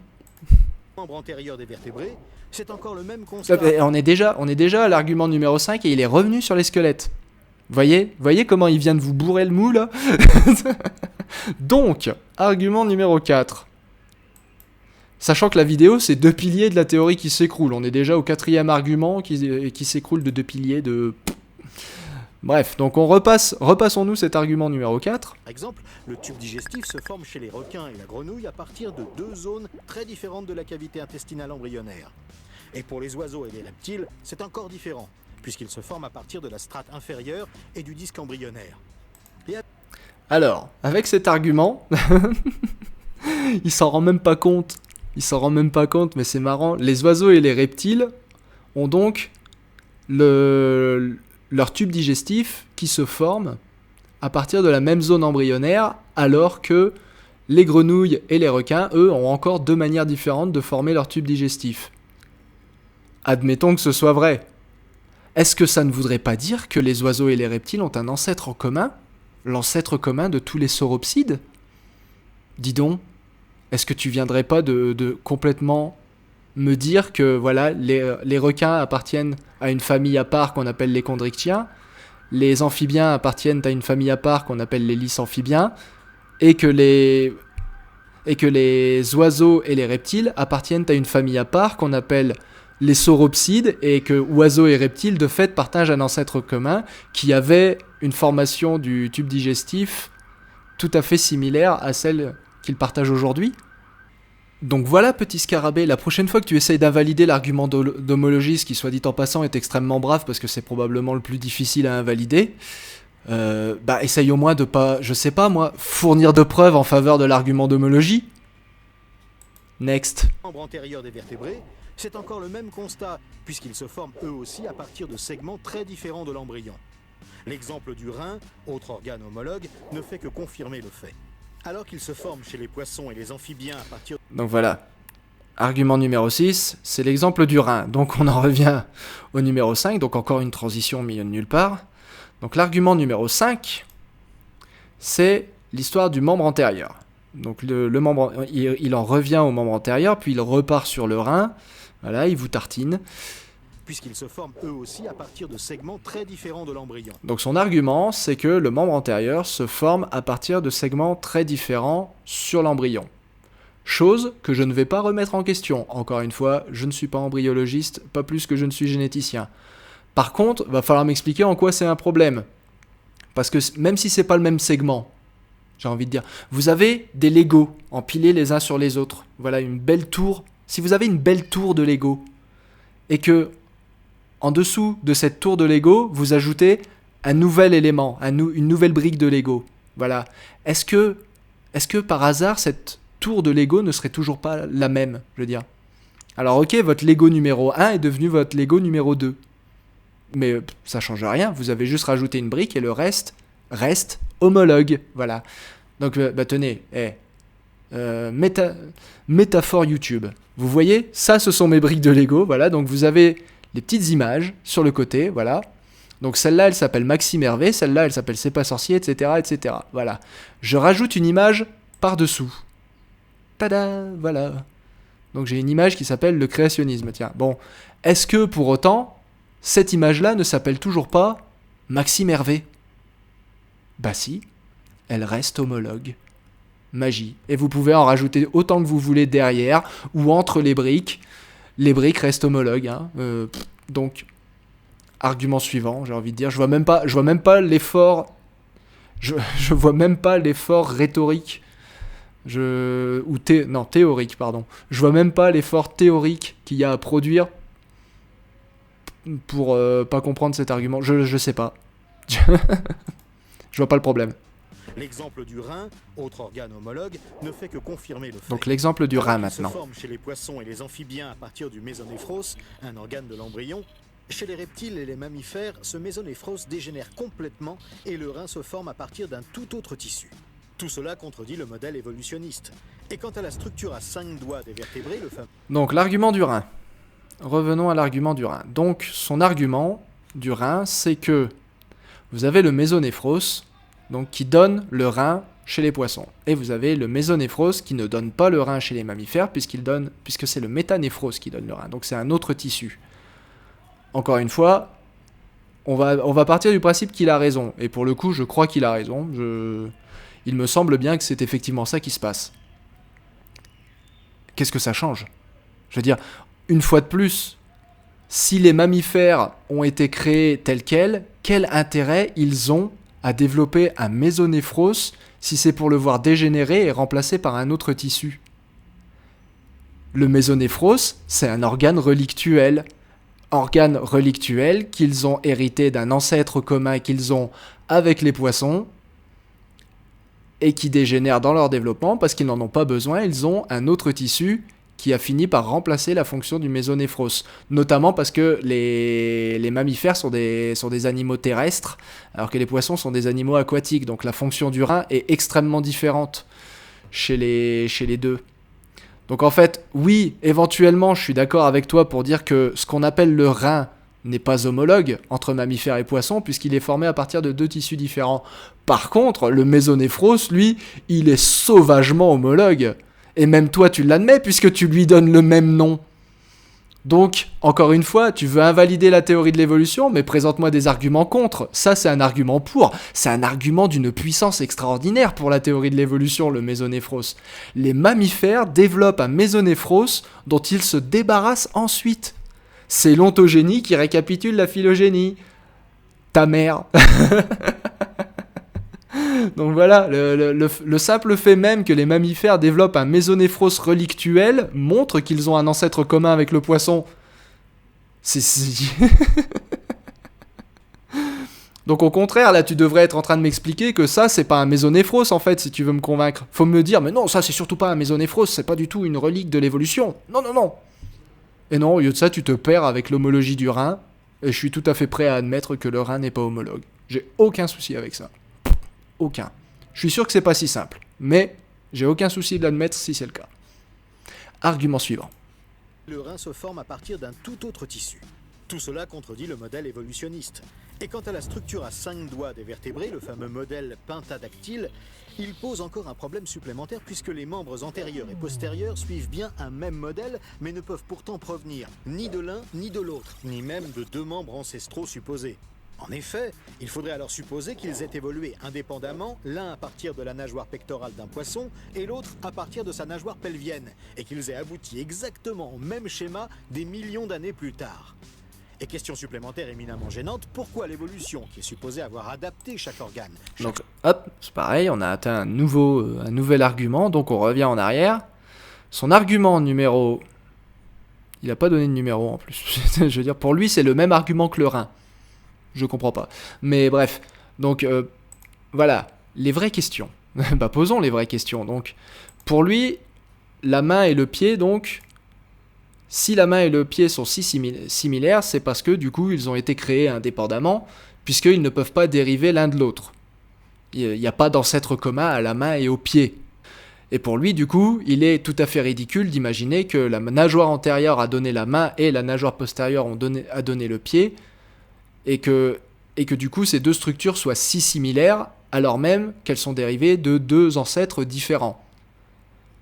Speaker 2: membre antérieur des vertébrés, c'est encore le même constat.
Speaker 1: On est déjà à l'argument numéro 5 et il est revenu sur les squelettes. Voyez comment il vient de vous bourrer le mou là. Donc, argument numéro 4. Sachant que la vidéo, c'est 2 piliers de la théorie qui s'écroulent. On est déjà au 4e argument qui s'écroule de 2 piliers de... Bref, donc repassons-nous cet argument numéro 4.
Speaker 2: Par exemple, le tube digestif se forme chez les requins et la grenouille à partir de 2 zones très différentes de la cavité intestinale embryonnaire. Et pour les oiseaux et les reptiles, c'est encore différent, puisqu'ils se forment à partir de la strate inférieure et du disque embryonnaire.
Speaker 1: Alors, avec cet argument, il s'en rend même pas compte. Mais c'est marrant. Les oiseaux et les reptiles ont donc leur tube digestif qui se forme à partir de la même zone embryonnaire, alors que les grenouilles et les requins, eux, ont encore 2 manières différentes de former leur tube digestif. Admettons que ce soit vrai. Est-ce que ça ne voudrait pas dire que les oiseaux et les reptiles ont un ancêtre en commun? L'ancêtre commun de tous les sauropsides? Dis donc, est-ce que tu viendrais pas de complètement me dire que voilà, les requins appartiennent à une famille à part qu'on appelle les chondrichtiens, les amphibiens appartiennent à une famille à part qu'on appelle les lysamphibiens, et que les oiseaux et les reptiles appartiennent à une famille à part qu'on appelle les sauropsides, et que oiseaux et reptiles de fait partagent un ancêtre commun qui avait une formation du tube digestif tout à fait similaire à celle qu'ils partagent aujourd'hui. Donc voilà, petit scarabée, la prochaine fois que tu essayes d'invalider l'argument d'homologie, ce qui soit dit en passant est extrêmement brave parce que c'est probablement le plus difficile à invalider, essaye au moins de pas, je sais pas moi, fournir de preuves en faveur de l'argument d'homologie. Next.
Speaker 2: Membre antérieur des vertébrés, c'est encore le même constat, puisqu'ils se forment eux aussi à partir de segments très différents de l'embryon. L'exemple du rein, autre organe homologue, ne fait que confirmer le fait. Alors qu'ils se forment chez les poissons et les amphibiens à partir...
Speaker 1: Donc voilà, argument numéro 6, c'est l'exemple du rein. Donc on en revient au numéro 5, donc encore une transition au milieu de nulle part. Donc l'argument numéro 5, c'est l'histoire du membre antérieur. Donc le membre, il en revient au membre antérieur, puis il repart sur le rein. Voilà, il vous tartine.
Speaker 2: Puisqu'ils se forment eux aussi à partir de segments très différents de l'embryon.
Speaker 1: Donc son argument, c'est que le membre antérieur se forme à partir de segments très différents sur l'embryon. Chose que je ne vais pas remettre en question. Encore une fois, je ne suis pas embryologiste, pas plus que je ne suis généticien. Par contre, va falloir m'expliquer en quoi c'est un problème. Parce que même si c'est pas le même segment, j'ai envie de dire, vous avez des Lego empilés les uns sur les autres. Voilà, une belle tour. Si vous avez une belle tour de Lego, et que en dessous de cette tour de Lego, vous ajoutez un nouvel élément, une nouvelle brique de Lego. Voilà. Est-ce que par hasard, cette tour de Lego ne serait toujours pas la même, je veux dire? Alors ok, votre Lego numéro 1 est devenu votre Lego numéro 2. Mais ça change rien, vous avez juste rajouté une brique et le reste reste homologue. Voilà. Donc tenez, métaphore YouTube. Vous voyez, ça ce sont mes briques de Lego, voilà, donc vous avez des petites images sur le côté, voilà. Donc celle-là, elle s'appelle Maxime Hervé, celle-là, elle s'appelle C'est pas sorcier, etc., etc. Voilà. Je rajoute une image par-dessous. Tada, voilà. Donc j'ai une image qui s'appelle le créationnisme, tiens. Bon, est-ce que pour autant, cette image-là ne s'appelle toujours pas Maxime Hervé? Bah si, elle reste homologue. Magie. Et vous pouvez en rajouter autant que vous voulez derrière ou entre les briques. Les briques restent homologues. Hein. Donc, argument suivant, j'ai envie de dire, je vois même pas l'effort. Je vois même pas l'effort rhétorique. Théorique, pardon. Je vois même pas l'effort théorique qu'il y a à produire pour pas comprendre cet argument. Je sais pas. Je vois pas le problème.
Speaker 2: L'exemple du rein, autre organe homologue, ne fait que confirmer le fait.
Speaker 1: Donc l'exemple du rein maintenant.
Speaker 2: Se forme chez les poissons et les amphibiens à partir du mésonéphros, un organe de l'embryon. Chez les reptiles et les mammifères, ce mésonéphros dégénère complètement et le rein se forme à partir d'un tout autre tissu. Tout cela contredit le modèle évolutionniste. Et quant à la structure à 5 doigts des vertébrés, le fameux...
Speaker 1: Donc l'argument du rein. Revenons à l'argument du rein. Donc son argument du rein, c'est que vous avez le mésonéphros, donc qui donne le rein chez les poissons. Et vous avez le mésonéphrose qui ne donne pas le rein chez les mammifères, puisque c'est le métanéphrose qui donne le rein. Donc c'est un autre tissu. Encore une fois, on va partir du principe qu'il a raison. Et pour le coup, je crois qu'il a raison. Il me semble bien que c'est effectivement ça qui se passe. Qu'est-ce que ça change ? Je veux dire, une fois de plus, si les mammifères ont été créés tels quels, quel intérêt ils ont à développer un mésonéphros si c'est pour le voir dégénérer et remplacé par un autre tissu ? Le mésonéphros, c'est un organe relictuel. Organe relictuel qu'ils ont hérité d'un ancêtre commun qu'ils ont avec les poissons et qui dégénèrent dans leur développement parce qu'ils n'en ont pas besoin, ils ont un autre tissu qui a fini par remplacer la fonction du mésonéphros. Notamment parce que les mammifères sont des animaux terrestres, alors que les poissons sont des animaux aquatiques. Donc la fonction du rein est extrêmement différente chez les deux. Donc en fait, oui, éventuellement, je suis d'accord avec toi pour dire que ce qu'on appelle le rein n'est pas homologue entre mammifères et poissons, puisqu'il est formé à partir de deux tissus différents. Par contre, le mésonéphros, lui, il est sauvagement homologue. Et même toi, tu l'admets, puisque tu lui donnes le même nom. Donc, encore une fois, tu veux invalider la théorie de l'évolution, mais présente-moi des arguments contre. Ça, c'est un argument pour. C'est un argument d'une puissance extraordinaire pour la théorie de l'évolution, le mésonéphros. Les mammifères développent un mésonéphros dont ils se débarrassent ensuite. C'est l'ontogénie qui récapitule la phylogénie. Ta mère. Donc voilà, le simple fait même que les mammifères développent un mésonéphros relictuel montre qu'ils ont un ancêtre commun avec le poisson. Donc au contraire, là tu devrais être en train de m'expliquer que ça c'est pas un mésonéphros en fait, si tu veux me convaincre. Faut me dire, mais non, ça c'est surtout pas un mésonéphros, c'est pas du tout une relique de l'évolution. Non, non, non. Et non, au lieu de ça, tu te perds avec l'homologie du rein, et je suis tout à fait prêt à admettre que le rein n'est pas homologue. J'ai aucun souci avec ça. Aucun. Je suis sûr que c'est pas si simple, mais j'ai aucun souci de l'admettre si c'est le cas. Argument suivant.
Speaker 2: Le rein se forme à partir d'un tout autre tissu. Tout cela contredit le modèle évolutionniste. Et quant à la structure à 5 doigts des vertébrés, le fameux modèle pentadactyle, il pose encore un problème supplémentaire puisque les membres antérieurs et postérieurs suivent bien un même modèle, mais ne peuvent pourtant provenir ni de l'un ni de l'autre, ni même de deux membres ancestraux supposés. En effet, il faudrait alors supposer qu'ils aient évolué indépendamment, l'un à partir de la nageoire pectorale d'un poisson et l'autre à partir de sa nageoire pelvienne, et qu'ils aient abouti exactement au même schéma des millions d'années plus tard. Et question supplémentaire éminemment gênante, pourquoi l'évolution, qui est supposée avoir adapté chaque organe
Speaker 1: Donc hop, c'est pareil, on a atteint un nouvel argument, donc on revient en arrière. Son argument numéro... Il n'a pas donné de numéro en plus. Je veux dire, pour lui c'est le même argument que le rein. Je comprends pas. Mais bref, donc voilà, les vraies questions. Bah posons les vraies questions. Donc, pour lui, la main et le pied, donc, si la main et le pied sont si similaires, c'est parce que du coup, ils ont été créés indépendamment, puisqu'ils ne peuvent pas dériver l'un de l'autre. Il n'y a pas d'ancêtre commun à la main et au pied. Et pour lui, du coup, il est tout à fait ridicule d'imaginer que la nageoire antérieure a donné la main et la nageoire postérieure a donné le pied, et que du coup ces deux structures soient si similaires alors même qu'elles sont dérivées de deux ancêtres différents.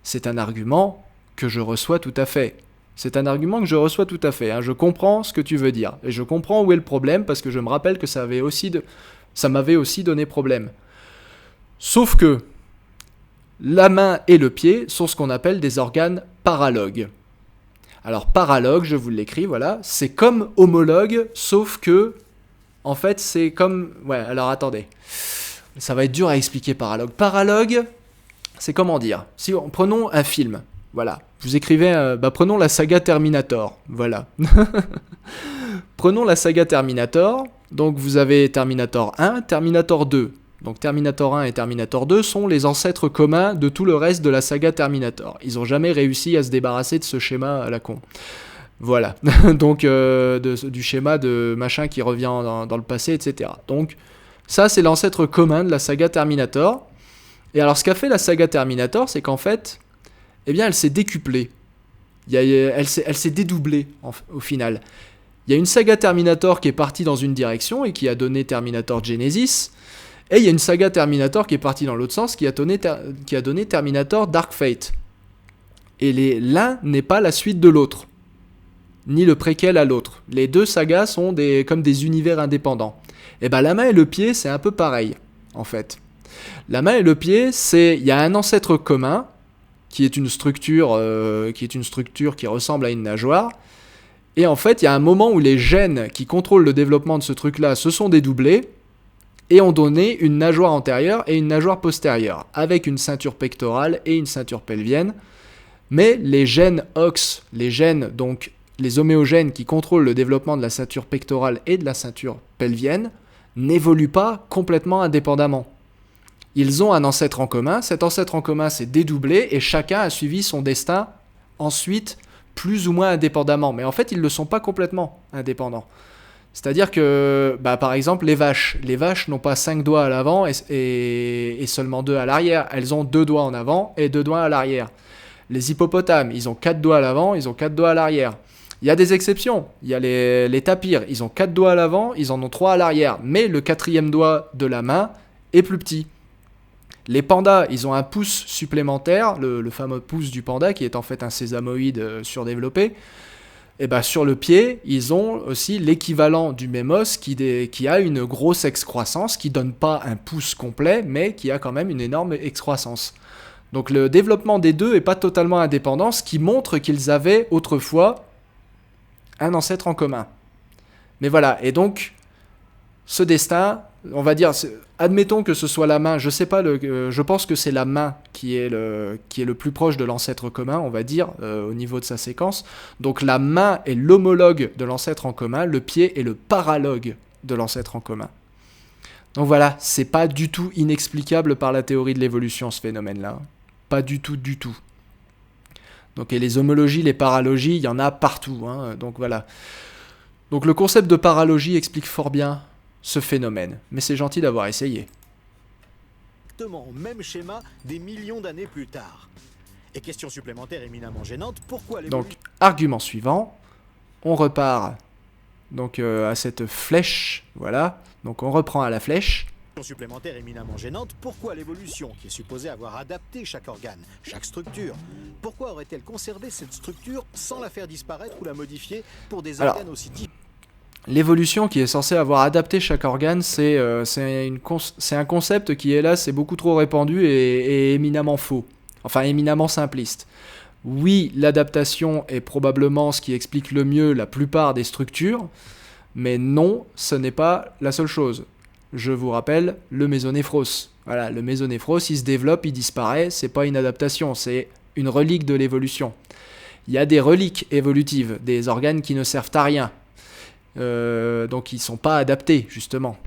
Speaker 1: C'est un argument que je reçois tout à fait. Hein. Je comprends ce que tu veux dire. Et je comprends où est le problème, parce que je me rappelle que ça m'avait aussi donné problème. Sauf que la main et le pied sont ce qu'on appelle des organes paralogues. Alors paralogue, je vous l'écris, voilà, c'est comme homologue, sauf que en fait, c'est comme... Ouais, alors attendez. Ça va être dur à expliquer, paralogue. Paralogue, c'est comment dire ? Prenons un film. Voilà. Vous écrivez... prenons la saga Terminator. Voilà. Prenons la saga Terminator. Donc, vous avez Terminator 1, Terminator 2. Donc, Terminator 1 et Terminator 2 sont les ancêtres communs de tout le reste de la saga Terminator. Ils n'ont jamais réussi à se débarrasser de ce schéma à la con. Voilà, donc du schéma de machin qui revient dans le passé, etc. Donc ça c'est l'ancêtre commun de la saga Terminator. Et alors ce qu'a fait la saga Terminator, c'est qu'en fait, eh bien elle s'est décuplée. Elle s'est dédoublée au final. Il y a une saga Terminator qui est partie dans une direction et qui a donné Terminator Genesis. Et il y a une saga Terminator qui est partie dans l'autre sens, qui a donné Terminator Dark Fate. Et l'un n'est pas la suite de l'autre, ni le préquel à l'autre. Les deux sagas sont comme des univers indépendants. Et ben la main et le pied, c'est un peu pareil, en fait. La main et le pied, il y a un ancêtre commun, qui est une structure qui ressemble à une nageoire. Et en fait, il y a un moment où les gènes qui contrôlent le développement de ce truc-là se sont dédoublés et ont donné une nageoire antérieure et une nageoire postérieure, avec une ceinture pectorale et une ceinture pelvienne. Mais les gènes OX, donc les homéogènes qui contrôlent le développement de la ceinture pectorale et de la ceinture pelvienne, n'évoluent pas complètement indépendamment. Ils ont un ancêtre en commun, cet ancêtre en commun s'est dédoublé et chacun a suivi son destin ensuite plus ou moins indépendamment. Mais en fait, ils ne le sont pas complètement indépendants. C'est-à-dire que, par exemple, les vaches n'ont pas 5 doigts à l'avant et seulement 2 à l'arrière. Elles ont 2 doigts en avant et 2 doigts à l'arrière. Les hippopotames, ils ont 4 doigts à l'avant, ils ont 4 doigts à l'arrière. Il y a des exceptions. Il y a les tapirs, ils ont 4 doigts à l'avant, ils en ont 3 à l'arrière. Mais le 4e doigt de la main est plus petit. Les pandas, ils ont un pouce supplémentaire, le fameux pouce du panda, qui est en fait un sésamoïde surdéveloppé. Et sur le pied, ils ont aussi l'équivalent du même os qui a une grosse excroissance, qui donne pas un pouce complet, mais qui a quand même une énorme excroissance. Donc le développement des deux n'est pas totalement indépendant, ce qui montre qu'ils avaient autrefois un ancêtre en commun. Mais voilà, et donc ce destin, on va dire, admettons que ce soit la main, je pense que c'est la main qui est le plus proche de l'ancêtre commun, on va dire, au niveau de sa séquence. Donc la main est l'homologue de l'ancêtre en commun, le pied est le paralogue de l'ancêtre en commun. Donc voilà, c'est pas du tout inexplicable par la théorie de l'évolution, ce phénomène-là. Pas du tout, du tout. Donc et les homologies, les paralogies, il y en a partout, hein, donc voilà. Donc le concept de paralogie explique fort bien ce phénomène, mais c'est gentil d'avoir essayé.
Speaker 2: Exactement au même schéma des millions d'années plus tard. Et question supplémentaire éminemment gênante, pourquoi l'évolution...
Speaker 1: Donc, argument suivant, on repart donc à cette flèche, voilà, donc on reprend à la flèche.
Speaker 2: Question supplémentaire éminemment gênante, pourquoi l'évolution, qui est supposée avoir adapté chaque organe, chaque structure, pourquoi aurait-elle conservé cette structure sans la faire disparaître ou la modifier pour des organes aussi différents?
Speaker 1: L'évolution qui est censée avoir adapté chaque organe, c'est un concept qui, hélas, est beaucoup trop répandu et éminemment faux. Enfin, éminemment simpliste. Oui, l'adaptation est probablement ce qui explique le mieux la plupart des structures, mais non, ce n'est pas la seule chose. Je vous rappelle, le mésonéphros. Voilà, le mésonéphros, il se développe, il disparaît, c'est pas une adaptation, c'est une relique de l'évolution. Il y a des reliques évolutives, des organes qui ne servent à rien. Donc ils sont pas adaptés justement.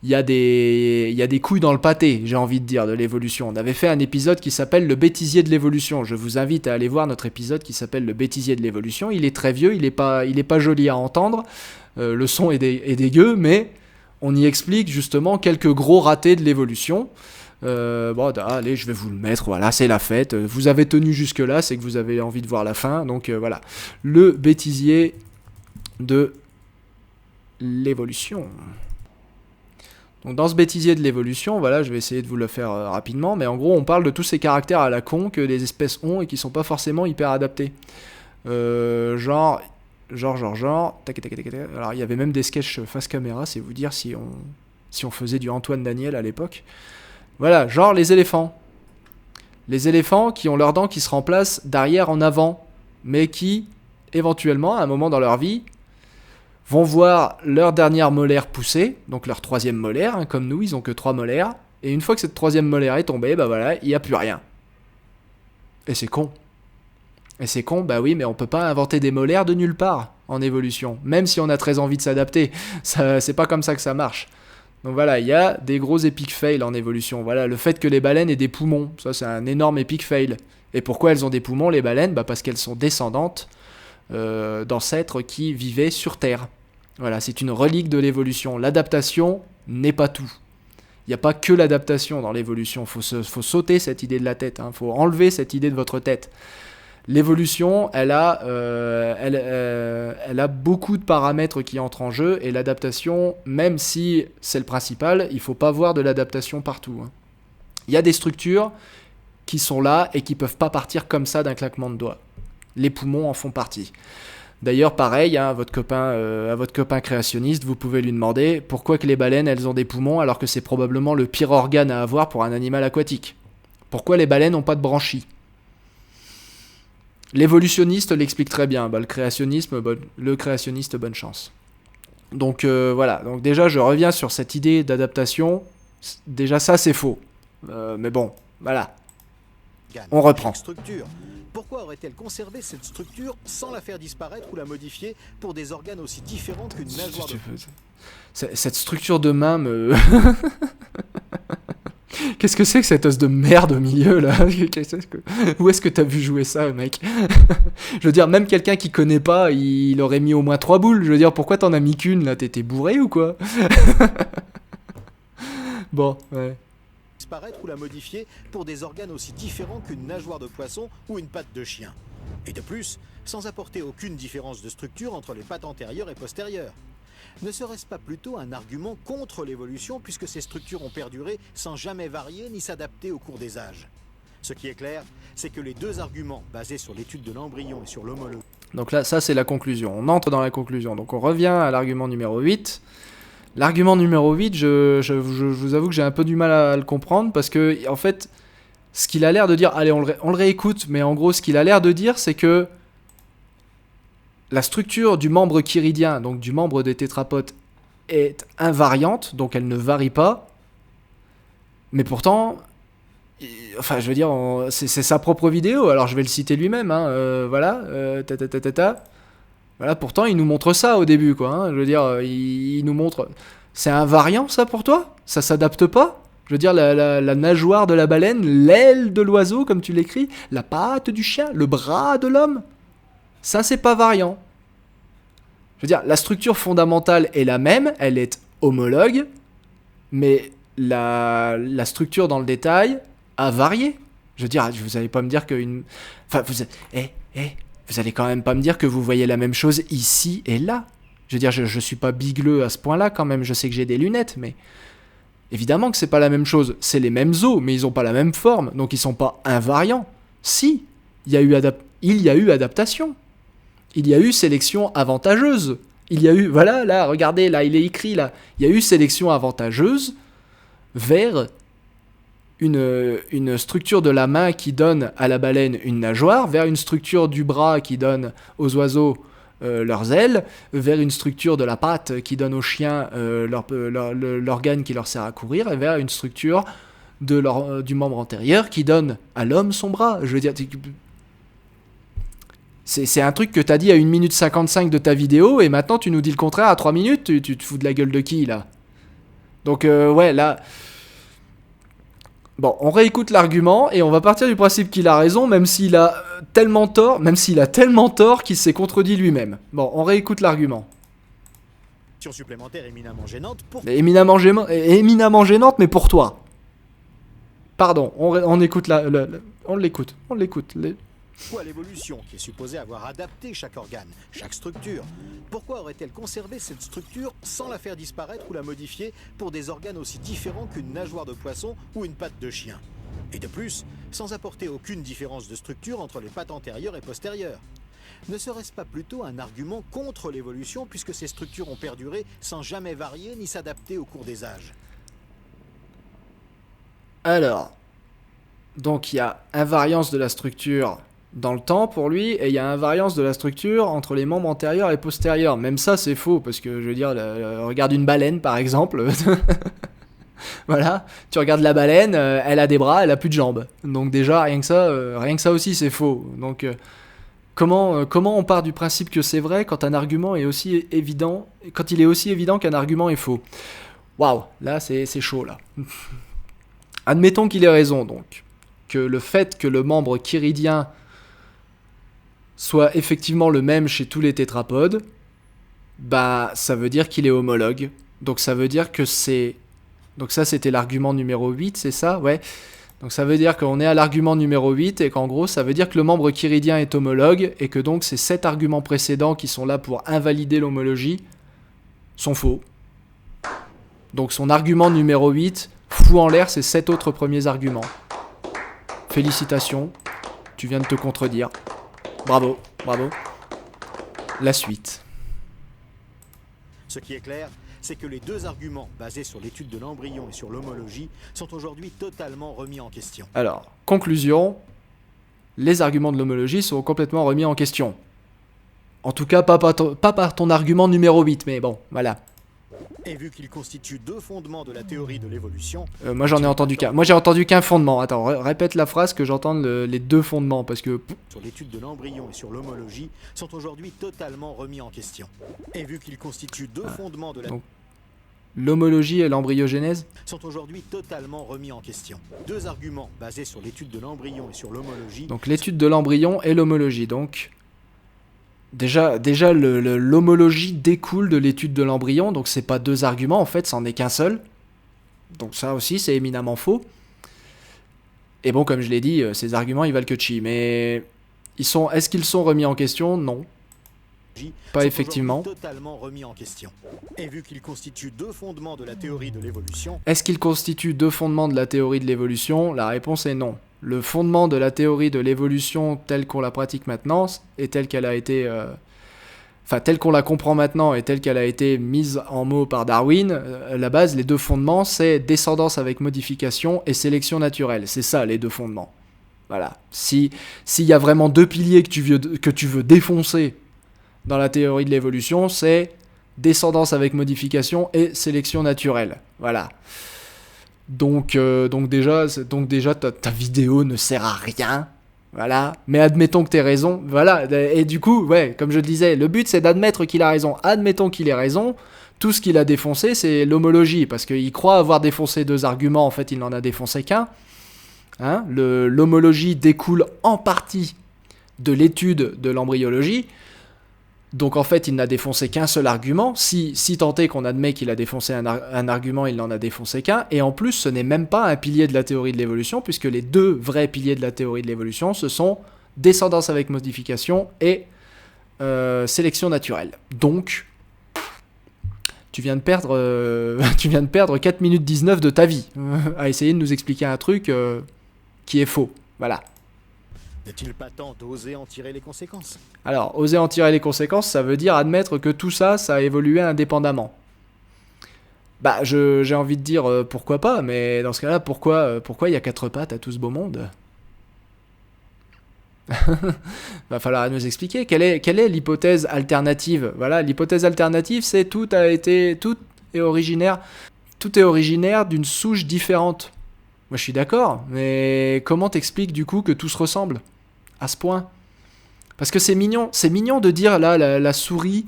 Speaker 1: Il y a des couilles dans le pâté, j'ai envie de dire, de l'évolution. On avait fait un épisode qui s'appelle le bêtisier de l'évolution. Je vous invite à aller voir notre épisode qui s'appelle le bêtisier de l'évolution. Il est très vieux, il est pas joli à entendre, le son est dégueu, mais on y explique justement quelques gros ratés de l'évolution. Allez, je vais vous le mettre, voilà, c'est la fête. Vous avez tenu jusque là, c'est que vous avez envie de voir la fin, donc voilà. Le bêtisier de l'évolution. Donc dans ce bêtisier de l'évolution, voilà, je vais essayer de vous le faire rapidement, mais en gros on parle de tous ces caractères à la con que les espèces ont et qui sont pas forcément hyper adaptés. Genre, tac. Alors il y avait même des sketchs face caméra, c'est vous dire si on faisait du Antoine Daniel à l'époque. Voilà, genre les éléphants. Les éléphants qui ont leurs dents qui se remplacent d'arrière en avant, mais qui, éventuellement, à un moment dans leur vie, vont voir leur dernière molaire pousser, donc leur 3e molaire, hein, comme nous, ils ont que 3 molaires, et une fois que cette 3e molaire est tombée, voilà, il n'y a plus rien. Et c'est con. Oui, mais on peut pas inventer des molaires de nulle part en évolution, même si on a très envie de s'adapter. C'est pas comme ça que ça marche. Donc voilà, il y a des gros epic fails en évolution. Voilà, le fait que les baleines aient des poumons, ça c'est un énorme epic fail. Et pourquoi elles ont des poumons, les baleines ? Parce qu'elles sont descendantes d'ancêtres qui vivaient sur Terre. Voilà, c'est une relique de l'évolution. L'adaptation n'est pas tout. Il n'y a pas que l'adaptation dans l'évolution. Faut sauter cette idée de la tête. Faut enlever cette idée de votre tête. L'évolution, elle a beaucoup de paramètres qui entrent en jeu, et l'adaptation, même si c'est le principal, il ne faut pas voir de l'adaptation partout, hein. Il y a des structures qui sont là et qui ne peuvent pas partir comme ça d'un claquement de doigts. Les poumons en font partie. D'ailleurs, pareil, hein, à votre copain créationniste, vous pouvez lui demander pourquoi que les baleines, elles ont des poumons alors que c'est probablement le pire organe à avoir pour un animal aquatique. Pourquoi les baleines n'ont pas de branchies? L'évolutionniste l'explique très bien. Le créationniste, bonne chance. Donc voilà. Donc déjà, je reviens sur cette idée d'adaptation. Déjà, ça, c'est faux. Mais bon, voilà. On reprend.
Speaker 2: Structure. Pourquoi aurait-elle conservé cette structure sans la faire disparaître ou la modifier pour des organes aussi différents qu'une nageoire de...
Speaker 1: Cette structure de main me... Qu'est-ce que c'est que cette os de merde au milieu, là? Où est-ce que t'as vu jouer ça, mec? Je veux dire, même quelqu'un qui connaît pas, il aurait mis au moins 3 boules. Je veux dire, pourquoi t'en as mis qu'une, là? T'étais bourré ou quoi? Bon, ouais.
Speaker 2: Disparaître ou la modifier pour des organes aussi différents qu'une nageoire de poisson ou une patte de chien. Et de plus, sans apporter aucune différence de structure entre les pattes antérieures et postérieures. Ne serait-ce pas plutôt un argument contre l'évolution puisque ces structures ont perduré sans jamais varier ni s'adapter au cours des âges? Ce qui est clair, c'est que les deux arguments basés sur l'étude de l'embryon et sur l'homologie...
Speaker 1: Donc là, ça c'est la conclusion. On entre dans la conclusion. Donc on revient à l'argument numéro 8. L'argument numéro 8, je vous avoue que j'ai un peu du mal à le comprendre parce que, en fait, ce qu'il a l'air de dire... Allez, on le réécoute, mais en gros, ce qu'il a l'air de dire, c'est que la structure du membre chiridien, donc du membre des tétrapodes, est invariante, donc elle ne varie pas. Mais pourtant, enfin, je veux dire, c'est sa propre vidéo, alors je vais le citer lui-même, hein, voilà, voilà, pourtant il nous montre ça au début, quoi, hein, je veux dire, il nous montre... C'est invariant, ça, pour toi? Ça s'adapte pas? Je veux dire, la nageoire de la baleine, l'aile de l'oiseau, comme tu l'écris, la patte du chien, le bras de l'homme, ça, c'est pas variant. Je veux dire, la structure fondamentale est la même, elle est homologue, mais la structure dans le détail a varié. Je veux dire, vous allez pas me dire qu'une... Enfin, vous allez quand même pas me dire que vous voyez la même chose ici et là. Je veux dire, je suis pas bigleux à ce point-là quand même, je sais que j'ai des lunettes, mais... Évidemment que c'est pas la même chose, c'est les mêmes os, mais ils ont pas la même forme, donc ils sont pas invariants. Si, il y a eu adaptation. Il y a eu sélection avantageuse. Il y a eu, voilà, là, regardez, là, il est écrit, là. Il y a eu sélection avantageuse vers une structure de la main qui donne à la baleine une nageoire, vers une structure du bras qui donne aux oiseaux leurs ailes, vers une structure de la patte qui donne aux chiens l'organe qui leur sert à courir, et vers une structure du membre antérieur qui donne à l'homme son bras. Je veux dire... C'est un truc que t'as dit à 1 minute 55 de ta vidéo, et maintenant tu nous dis le contraire à 3 minutes, tu te fous de la gueule de qui, là? Donc, ouais, là... Bon, on réécoute l'argument, et on va partir du principe qu'il a raison, même s'il a tellement tort qu'il s'est contredit lui-même. Bon, on réécoute l'argument.
Speaker 2: Supplémentaire éminemment gênante pour...
Speaker 1: Éminemment gênante, mais pour toi. Pardon, on écoute on l'écoute.
Speaker 2: Pourquoi l'évolution, qui est supposée avoir adapté chaque organe, chaque structure, pourquoi aurait-elle conservé cette structure sans la faire disparaître ou la modifier pour des organes aussi différents qu'une nageoire de poisson ou une patte de chien? Et de plus, sans apporter aucune différence de structure entre les pattes antérieures et postérieures. Ne serait-ce pas plutôt un argument contre l'évolution puisque ces structures ont perduré sans jamais varier ni s'adapter au cours des âges?
Speaker 1: Alors, donc il y a invariance de la structure dans le temps pour lui, et il y a invariance de la structure entre les membres antérieurs et postérieurs. Même ça, c'est faux, parce que, je veux dire, regarde une baleine, par exemple. Voilà, tu regardes la baleine, elle a des bras, elle a plus de jambes. Donc déjà, rien que ça aussi, c'est faux. Donc, comment on part du principe que c'est vrai quand un argument est aussi évident, quand il est aussi évident qu'un argument est faux? Waouh, là, c'est chaud, là. Admettons qu'il ait raison, donc. Que le fait que le membre chiridien soit effectivement le même chez tous les tétrapodes, bah ça veut dire qu'il est homologue. Donc ça veut dire que c'est... Donc ça c'était l'argument numéro 8, c'est ça? Ouais. Donc ça veut dire qu'on est à l'argument numéro 8 et qu'en gros ça veut dire que le membre chiridien est homologue et que donc ces 7 arguments précédents qui sont là pour invalider l'homologie sont faux. Donc son argument numéro 8 fout en l'air ces 7 autres premiers arguments. Félicitations, tu viens de te contredire. Bravo, bravo. La suite.
Speaker 2: Ce qui est clair, c'est que les deux arguments basés sur l'étude de l'embryon et sur l'homologie sont aujourd'hui totalement remis en question.
Speaker 1: Alors, conclusion, les arguments de l'homologie sont complètement remis en question. En tout cas, pas par ton argument numéro 8, mais bon, voilà.
Speaker 2: Et vu qu'ils constituent deux fondements de la théorie de l'évolution...
Speaker 1: moi j'en ai entendu qu'un. Moi j'ai entendu qu'un fondement. Attends, répète la phrase que j'entende les deux fondements, parce que...
Speaker 2: Sur l'étude de l'embryon et sur l'homologie sont aujourd'hui totalement remis en question. Et vu qu'ils constituent deux fondements de la...
Speaker 1: Donc, l'homologie et l'embryogénèse
Speaker 2: sont aujourd'hui totalement remis en question. Deux arguments basés sur l'étude de l'embryon et sur l'homologie...
Speaker 1: Donc l'étude de l'embryon et l'homologie, donc... Déjà l'homologie découle de l'étude de l'embryon, donc c'est pas deux arguments, en fait, c'en est qu'un seul. Donc ça aussi, c'est éminemment faux. Et bon, comme je l'ai dit, ces arguments, ils valent que chi. Mais est-ce qu'ils sont remis en question? Non. Pas effectivement.
Speaker 2: Totalement remis en question. Et vu qu'ils constituent deux fondements de la théorie de l'évolution...
Speaker 1: Est-ce qu'ils constituent deux fondements de la théorie de l'évolution? La réponse est non. Le fondement de la théorie de l'évolution telle qu'on la pratique maintenant et telle qu'elle a été... telle qu'on la comprend maintenant et telle qu'elle a été mise en mots par Darwin, la base, les deux fondements, c'est descendance avec modification et sélection naturelle. C'est ça, les deux fondements. Voilà. S'il y a vraiment deux piliers que tu veux défoncer dans la théorie de l'évolution, c'est descendance avec modification et sélection naturelle. Voilà. Donc déjà ta vidéo ne sert à rien. Voilà. Mais admettons que t'aies raison. Voilà. Et du coup, ouais, comme je le disais, le but c'est d'admettre qu'il a raison. Admettons qu'il ait raison. Tout ce qu'il a défoncé, c'est l'homologie. Parce qu'il croit avoir défoncé deux arguments. En fait, il n'en a défoncé qu'un. Hein, l'homologie découle en partie de l'étude de l'embryologie. Donc en fait, il n'a défoncé qu'un seul argument. Si tant est qu'on admet qu'il a défoncé un argument, il n'en a défoncé qu'un. Et en plus, ce n'est même pas un pilier de la théorie de l'évolution, puisque les deux vrais piliers de la théorie de l'évolution, ce sont descendance avec modification et sélection naturelle. Donc, tu viens de perdre 4 minutes 19 de ta vie à essayer de nous expliquer un truc qui est faux. Voilà.
Speaker 2: N'est-il pas temps d'oser en tirer les conséquences?
Speaker 1: Alors, oser en tirer les conséquences, ça veut dire admettre que tout ça, ça a évolué indépendamment. Bah, j'ai envie de dire pourquoi pas, mais dans ce cas-là, pourquoi il y a 4 pattes à tout ce beau monde? Va falloir nous expliquer quelle est l'hypothèse alternative. Voilà, l'hypothèse alternative, c'est tout est originaire d'une souche différente. Moi, je suis d'accord, mais comment t'expliques du coup que tout se ressemble à ce point? Parce que c'est mignon de dire là la souris,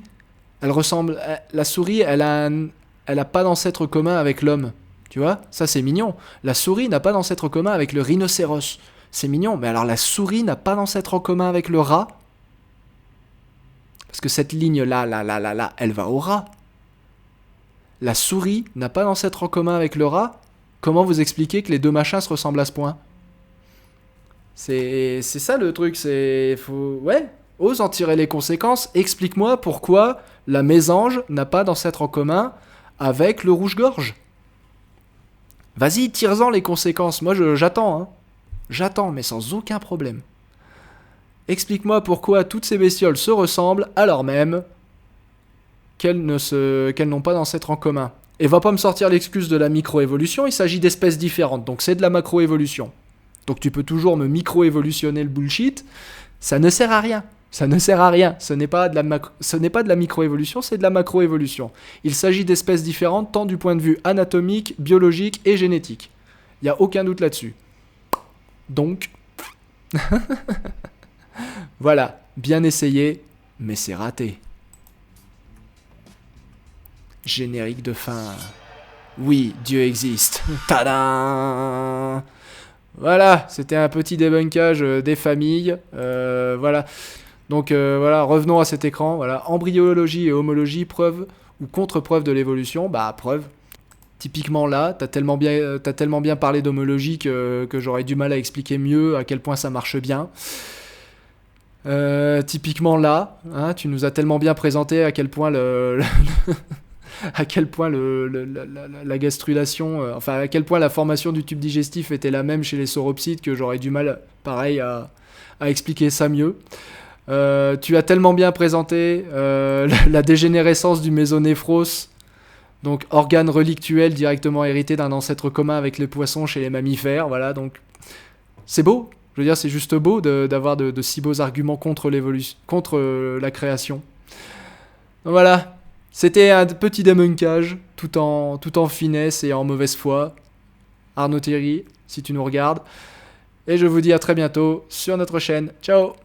Speaker 1: elle ressemble, la souris, elle a pas d'ancêtre commun avec l'homme, tu vois? Ça c'est mignon. La souris n'a pas d'ancêtre commun avec le rhinocéros. C'est mignon, mais alors la souris n'a pas d'ancêtre commun avec le rat? Parce que cette ligne là, elle va au rat. La souris n'a pas d'ancêtre commun avec le rat? Comment vous expliquez que les deux machins se ressemblent à ce point? C'est ça le truc, ouais, ose en tirer les conséquences. Explique-moi pourquoi la mésange n'a pas d'ancêtre en commun avec le rouge-gorge. Vas-y, tire-en les conséquences. Moi, j'attends, hein. J'attends, mais sans aucun problème. Explique-moi pourquoi toutes ces bestioles se ressemblent alors même qu'elles n'ont pas d'ancêtre en commun. Et va pas me sortir l'excuse de la microévolution, il s'agit d'espèces différentes, donc c'est de la macroévolution. Donc tu peux toujours me microévolutionner le bullshit, ça ne sert à rien. Ça ne sert à rien, ce n'est pas de la microévolution, c'est de la macroévolution. Il s'agit d'espèces différentes tant du point de vue anatomique, biologique et génétique. Il n'y a aucun doute là-dessus. Donc, voilà, bien essayé, mais c'est raté. Générique de fin. Oui, Dieu existe. Tadam! Voilà, c'était un petit débunkage des familles. Voilà. Donc voilà, revenons à cet écran. Voilà, embryologie et homologie, preuve ou contre-preuve de l'évolution. Bah, preuve. Typiquement là, t'as tellement bien parlé d'homologie que j'aurais du mal à expliquer mieux à quel point ça marche bien. Typiquement là, hein, tu nous as tellement bien présenté à quel point à quel point la gastrulation, enfin à quel point la formation du tube digestif était la même chez les sauropsides que j'aurais du mal, pareil, à expliquer ça mieux. Tu as tellement bien présenté la dégénérescence du mésonéphros, donc organe relictuel directement hérité d'un ancêtre commun avec les poissons chez les mammifères, voilà, donc c'est beau. Je veux dire, c'est juste beau d'avoir de si beaux arguments contre l'évolution, contre la création. Donc voilà, c'était un petit débunkage, tout en finesse et en mauvaise foi. Arnaud Thierry, si tu nous regardes. Et je vous dis à très bientôt sur notre chaîne. Ciao!